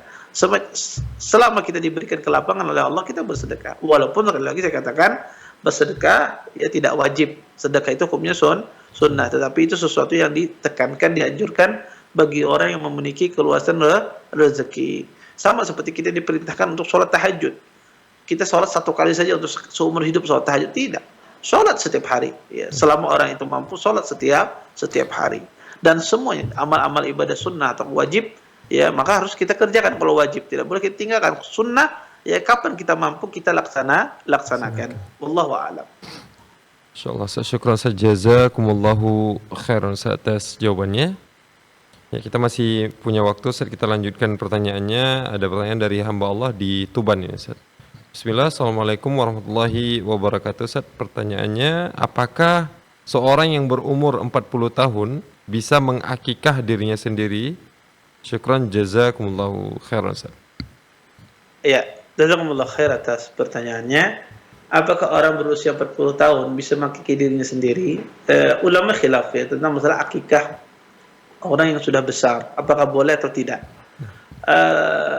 Selama kita diberikan kelapangan oleh Allah, kita bersedekah. Walaupun lagi saya katakan bersedekah ya tidak wajib. Sedekah itu hukumnya sunnah, tetapi itu sesuatu yang ditekankan, dianjurkan bagi orang yang memiliki keluasan rezeki. Sama seperti kita diperintahkan untuk sholat tahajud. Kita sholat satu kali saja untuk seumur hidup sholat tahajud, tidak. Sholat setiap hari. Ya. Selama orang itu mampu, sholat setiap hari. Dan semuanya amal-amal ibadah sunnah atau wajib, ya, maka harus kita kerjakan kalau wajib. Tidak boleh kita tinggalkan sunnah ya kapan kita mampu kita laksanakan. Wallahu a'lam.
Insyaallah, syukran Ustaz, jazakumullahu khairan Ustaz atas jawabannya. Ya, kita masih punya waktu Ustaz, kita lanjutkan pertanyaannya. Ada pertanyaan dari hamba Allah di Tuban ini Ustaz. Bismillah, Assalamualaikum warahmatullahi wabarakatuh Ustaz. Pertanyaannya, apakah seorang yang berumur 40 tahun bisa mengakikah dirinya sendiri? Syukran, jazakumullahu khairan Ustaz.
Ya, jazakumullah khair atas pertanyaannya. Apakah orang berusia 40 tahun bisa mengakikah dirinya sendiri? Ulama khilaf ya tentang masalah akikah orang yang sudah besar, apakah boleh atau tidak.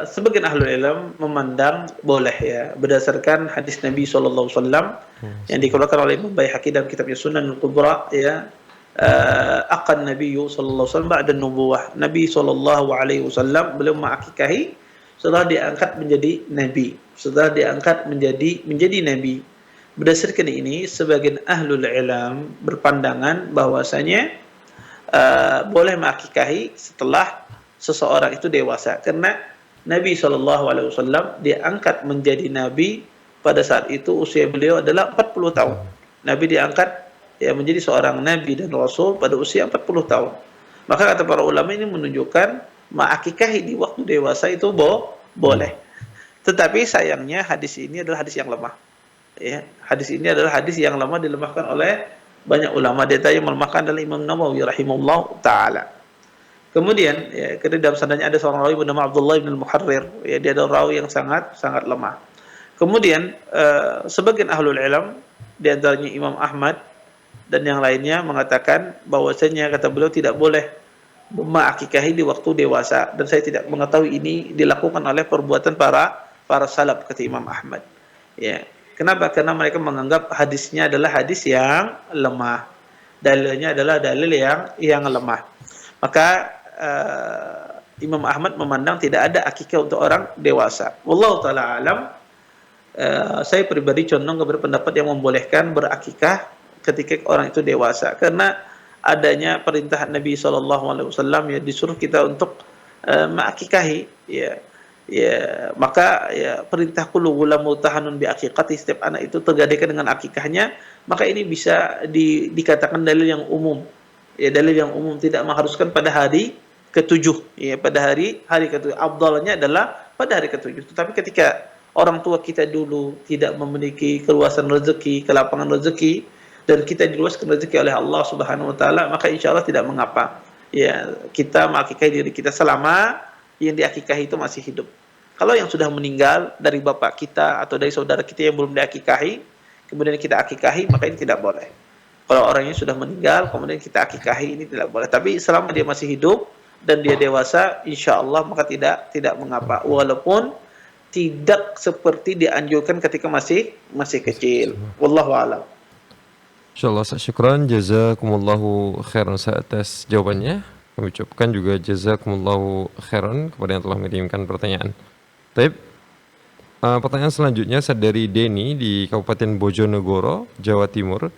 Sebagian ahlul ilm memandang boleh ya, berdasarkan hadis Nabi SAW yang dikeluarkan oleh Imam Baihaqi dalam kitabnya Sunan Al-Kubra ya. Akan Nabi SAW ba'da nubuwah. Nabi SAW beliau mengakikahi setelah diangkat menjadi nabi, setelah diangkat menjadi nabi. Berdasarkan ini, sebagian ahlul ilm berpandangan bahwasanya boleh mengakikahi setelah seseorang itu dewasa, karena Nabi SAW diangkat menjadi nabi pada saat itu usia beliau adalah 40 tahun. Nabi diangkat ya menjadi seorang nabi dan rasul pada usia 40 tahun. Maka kata para ulama ini menunjukkan mengakikahi di waktu dewasa itu boleh. Tetapi sayangnya hadis ini adalah hadis yang lemah. Ya, hadis ini adalah hadis yang lemah, dilemahkan oleh banyak ulama. Dia yang melemahkan adalah Imam Nawawi rahimahullah taala. Kemudian ya, dalam sanadnya ada seorang rawi bernama Abdullah bin Muharrir. Ya, dia adalah rawi yang sangat lemah. Kemudian sebagian ahlul ilm di antaranya Imam Ahmad dan yang lainnya mengatakan bahwasanya kata beliau tidak boleh mengakikahi di waktu dewasa, dan saya tidak mengetahui ini dilakukan oleh perbuatan para salaf, kata Imam Ahmad. Ya. Kenapa? Karena mereka menganggap hadisnya adalah hadis yang lemah. Dalilnya adalah dalil yang lemah. Maka Imam Ahmad memandang tidak ada akikah untuk orang dewasa. Wallahu taala alam. Saya pribadi condong kepada pendapat yang membolehkan berakikah ketika orang itu dewasa, karena adanya perintah Nabi SAW ya, disuruh kita untuk mengakikahi ya. Maka ya, perintah kullu ghulamu tahanun bi aqiqati, setiap anak itu tergadaikan dengan akikahnya, maka ini bisa dikatakan dalil yang umum ya, dalil yang umum, tidak mengharuskan pada hari ketujuh ya, pada hari ketujuh. Afdalnya adalah pada hari ketujuh. Tetapi ketika orang tua kita dulu tidak memiliki keluasan rezeki, kelapangan rezeki, dan kita diluaskan rezeki oleh Allah Subhanahu wa taala, maka insyaallah tidak mengapa ya kita mengakikahi diri kita selama yang diakikahi itu masih hidup. Kalau yang sudah meninggal dari bapak kita atau dari saudara kita yang belum diakikahi, kemudian kita akikahi, maka ini tidak boleh. Kalau orangnya sudah meninggal kemudian kita akikahi, ini tidak boleh. Tapi selama dia masih hidup dan dia dewasa, insyaallah maka tidak mengapa, walaupun tidak seperti dianjurkan ketika masih kecil. Wallahu a'lam.
Insyaallah, syukran, jazakumullahu khairan atas jawabannya. Kami ucapkan juga jazakumullahu khairan kepada yang telah mengirimkan pertanyaan. Baik, pertanyaan selanjutnya dari Denny di Kabupaten Bojonegoro, Jawa Timur.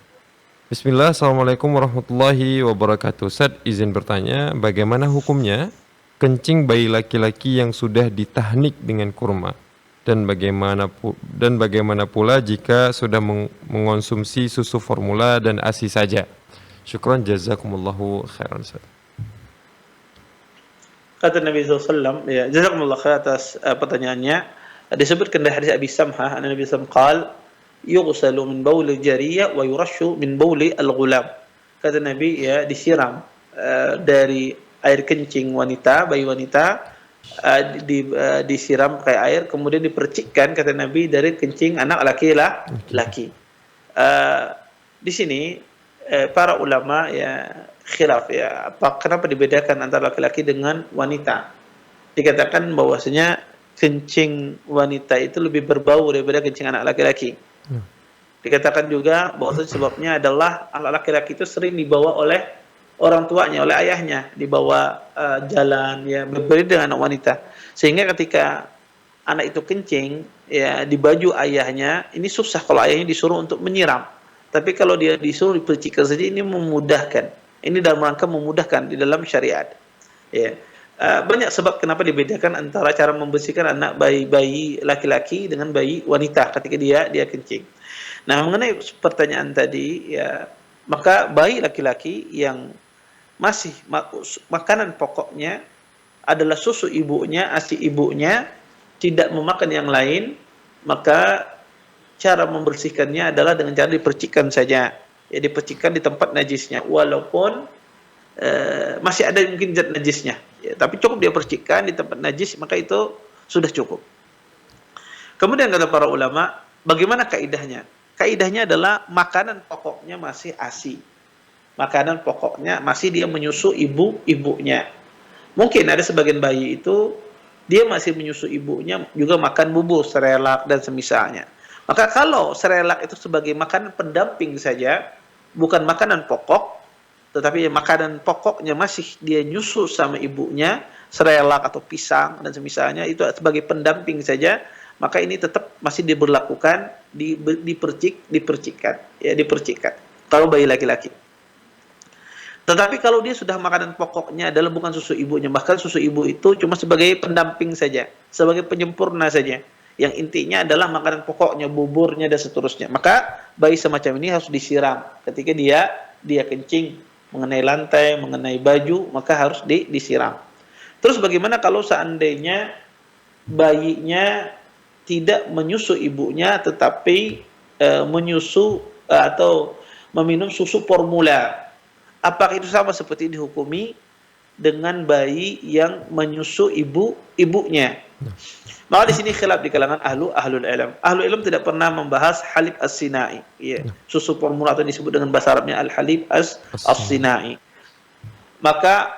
Bismillah, Assalamualaikum warahmatullahi wabarakatuh. Ustaz, izin bertanya, bagaimana hukumnya kencing bayi laki-laki yang sudah ditahnik dengan kurma? Dan bagaimana pula jika sudah mengonsumsi susu formula dan ASI saja? Syukran, jazakumullahu khairan.
Kata Nabi SAW, ya, jazakumullah khair atas pertanyaannya. Disebutkan dari hadis Abi Samhah, Nabi SAW qala yughsalu min bauli jariyah wa yurashu min bauli al-ghulam. Kata Nabi, ya, disiram dari air kencing wanita, bayi wanita, disiram pakai air, kemudian dipercikkan, kata Nabi, dari kencing anak laki-laki. Di sini para ulama ya khilaf ya, kenapa dibedakan antara laki-laki dengan wanita. Dikatakan bahwasanya kencing wanita itu lebih berbau daripada kencing anak laki-laki. Dikatakan juga bahwasanya sebabnya adalah anak laki-laki itu sering dibawa oleh orang tuanya, oleh ayahnya, dibawa jalan ya, berbeda dengan anak wanita. Sehingga ketika anak itu kencing ya di baju ayahnya, ini susah kalau ayahnya disuruh untuk menyiram. Tapi kalau dia disuruh dipercikkan saja, ini memudahkan. Ini dalam rangka memudahkan di dalam syariat. Ya. banyak sebab kenapa dibedakan antara cara membersihkan anak bayi laki-laki dengan bayi wanita ketika dia kencing. Nah, mengenai pertanyaan tadi, ya, maka bayi laki-laki yang masih makanan pokoknya adalah susu ibunya, ASI ibunya, tidak memakan yang lain, maka cara membersihkannya adalah dengan cara dipercikkan saja. Ya, dipercikkan di tempat najisnya, walaupun masih ada mungkin zat najisnya. Ya, tapi cukup dia percikkan di tempat najis, maka itu sudah cukup. Kemudian kata para ulama, bagaimana kaidahnya? Kaidahnya adalah makanan pokoknya masih ASI. Makanan pokoknya masih dia menyusu ibunya. Mungkin ada sebagian bayi itu dia masih menyusu ibunya juga makan bubur, serelak dan semisalnya. Maka kalau serelak itu sebagai makanan pendamping saja, bukan makanan pokok, tetapi makanan pokoknya masih dia nyusu sama ibunya, serelak atau pisang dan semisalnya, itu sebagai pendamping saja, maka ini tetap masih diberlakukan, dipercikkan, ya, dipercikkan kalau bayi laki-laki. Tetapi kalau dia sudah makanan pokoknya adalah bukan susu ibunya, bahkan susu ibu itu cuma sebagai pendamping saja, sebagai penyempurna saja, yang intinya adalah makanan pokoknya, buburnya dan seterusnya, maka bayi semacam ini harus disiram ketika dia kencing mengenai lantai, mengenai baju, maka harus disiram. Terus bagaimana kalau seandainya bayinya tidak menyusu ibunya, tetapi menyusu atau meminum susu formula? Apakah itu sama seperti dihukumi dengan bayi yang menyusu ibunya? Maka di sini khilaf di kalangan ahlul ilm. Ahlul ilm tidak pernah membahas halib as-sinai, ya, susu formula atau disebut dengan bahasa Arabnya al-halib as-sinai. Maka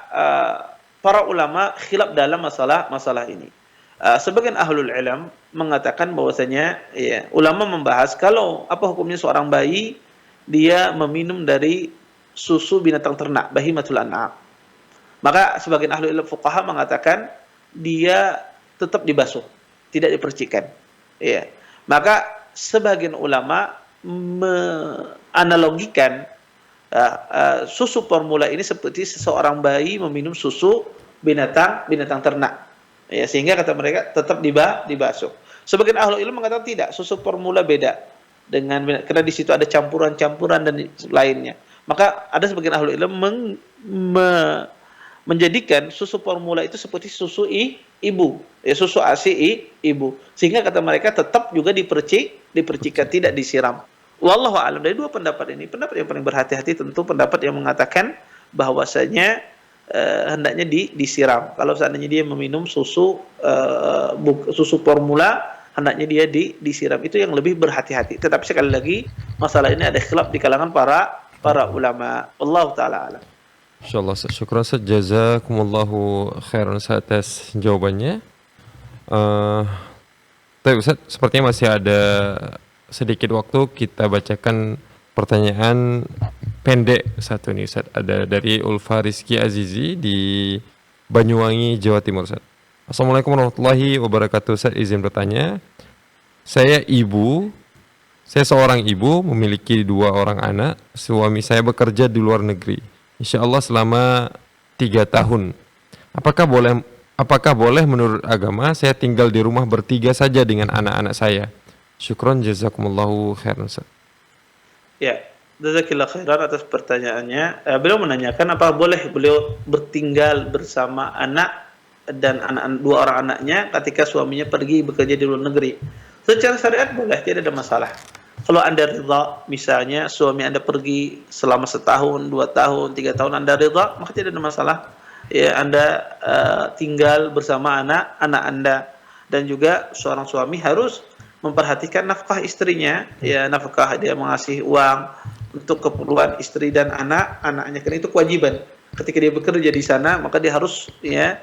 para ulama khilaf dalam masalah ini. Sebagian ahlul ilm mengatakan bahwasanya, ya, ulama membahas kalau apa hukumnya seorang bayi dia meminum dari susu binatang ternak, bahimatul an'am. Maka sebagian ahlul ilm fuqaha mengatakan dia tetap dibasuh, tidak dipercikkan. Ya. Maka sebagian ulama menganalogikan susu formula ini seperti seseorang bayi meminum susu binatang ternak. Ya, sehingga kata mereka tetap dibasuh. Sebagian ahlu ilmu mengatakan tidak, susu formula beda dengan karena di situ ada campuran-campuran dan lainnya. Maka ada sebagian ahlu ilmu menjadikan susu formula itu seperti susu ibu, ya, susu ASI ibu, sehingga kata mereka tetap juga dipercikkan, tidak disiram. Wallahu a'lam. Dari dua pendapat ini, pendapat yang paling berhati-hati tentu pendapat yang mengatakan bahwasanya hendaknya disiram. Kalau seandainya dia meminum susu formula, hendaknya dia disiram. Itu yang lebih berhati-hati. Tetapi sekali lagi masalah ini ada khilaf di kalangan para ulama. Wallahu taala alam.
Insyaallah, syukran Ustaz, jazakumullahu khairan atas jawabannya. Tapi Ustaz, sepertinya masih ada sedikit waktu, kita bacakan pertanyaan pendek satu nih Ustaz. Ada dari Ulfa Rizky Azizi di Banyuwangi, Jawa Timur Ustaz. Assalamualaikum warahmatullahi wabarakatuh Ustaz, izin bertanya. Saya seorang ibu memiliki 2 orang anak. Suami saya bekerja di luar negeri, insya Allah selama 3 tahun. Apakah boleh menurut agama saya tinggal di rumah bertiga saja dengan anak-anak saya? Syukron, jazakumullahu khairan.
Ya, jazakillah khairan atas pertanyaannya. Beliau menanyakan apa boleh beliau bertinggal bersama anak dan 2 orang anaknya ketika suaminya pergi bekerja di luar negeri. Secara syariat boleh, tidak ada masalah. Kalau Anda ridha, misalnya suami Anda pergi selama 1 tahun, 2 tahun, 3 tahun, Anda ridha, maka tidak ada masalah. Ya, Anda tinggal bersama anak-anak Anda. Dan juga seorang suami harus memperhatikan nafkah istrinya, ya, nafkah dia mengasihi uang untuk keperluan istri dan anak-anaknya, karena itu kewajiban. Ketika dia bekerja di sana, maka dia harus, ya,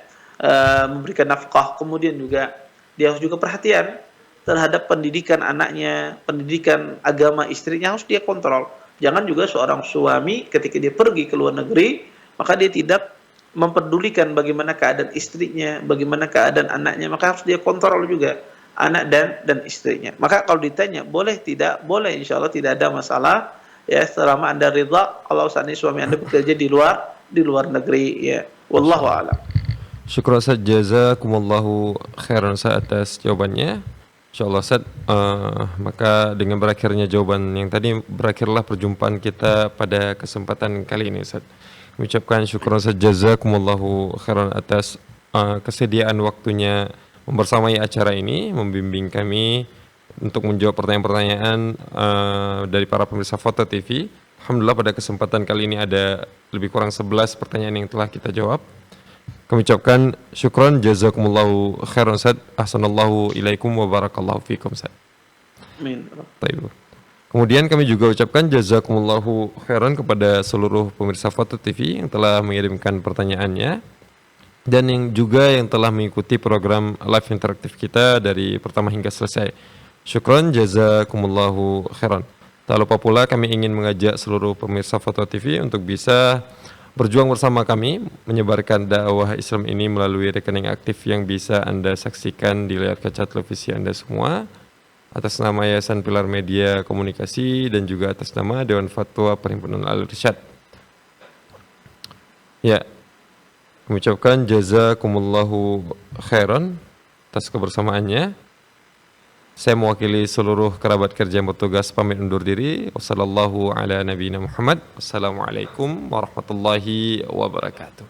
memberikan nafkah. Kemudian juga dia harus juga perhatian terhadap pendidikan anaknya, pendidikan agama istrinya harus dia kontrol. Jangan juga seorang suami ketika dia pergi ke luar negeri, maka dia tidak memperdulikan bagaimana keadaan istrinya, bagaimana keadaan anaknya, maka harus dia kontrol juga anak dan istrinya. Maka kalau ditanya boleh tidak, boleh, insya Allah tidak ada masalah, ya, selama Anda ridha kalau seandainya suami Anda bekerja di luar negeri, ya. Wallahu a'lam.
Syukur Ustaz, jazakumullahu khairan Ustaz atas jawabannya. Insyaallah Ustaz, maka dengan berakhirnya jawaban yang tadi, berakhirlah perjumpaan kita pada kesempatan kali ini Ustaz. Mengucapkan syukur Ustaz, jazakumullahu khairan atas kesediaan waktunya membersamai acara ini, membimbing kami untuk menjawab pertanyaan-pertanyaan dari para pemirsa Foto TV. Alhamdulillah pada kesempatan kali ini ada lebih kurang 11 pertanyaan yang telah kita jawab. Kami ucapkan syukron, jazakumullahu khairan Ustaz, ahsanallahu ilaikum wa barakallahu fikum Ustaz.
Amin.
Baik. Kemudian kami juga ucapkan jazakumullahu khairan kepada seluruh pemirsa Foto TV yang telah mengirimkan pertanyaannya dan yang telah mengikuti program live interaktif kita dari pertama hingga selesai. Syukron, jazakumullahu khairan. Tak lupa pula kami ingin mengajak seluruh pemirsa Foto TV untuk bisa berjuang bersama kami menyebarkan dakwah Islam ini melalui rekening aktif yang bisa Anda saksikan di layar kaca televisi Anda semua, atas nama Yayasan Pilar Media Komunikasi dan juga atas nama Dewan Fatwa Perhimpunan Al-Irsyad. Ya, kami ucapkan jazakumullahu khairan atas kebersamaannya. Saya mewakili seluruh kerabat kerja yang bertugas pamit undur diri. Wassallallahu ala nabiyina Muhammad. Wassalamualaikum warahmatullahi wabarakatuh.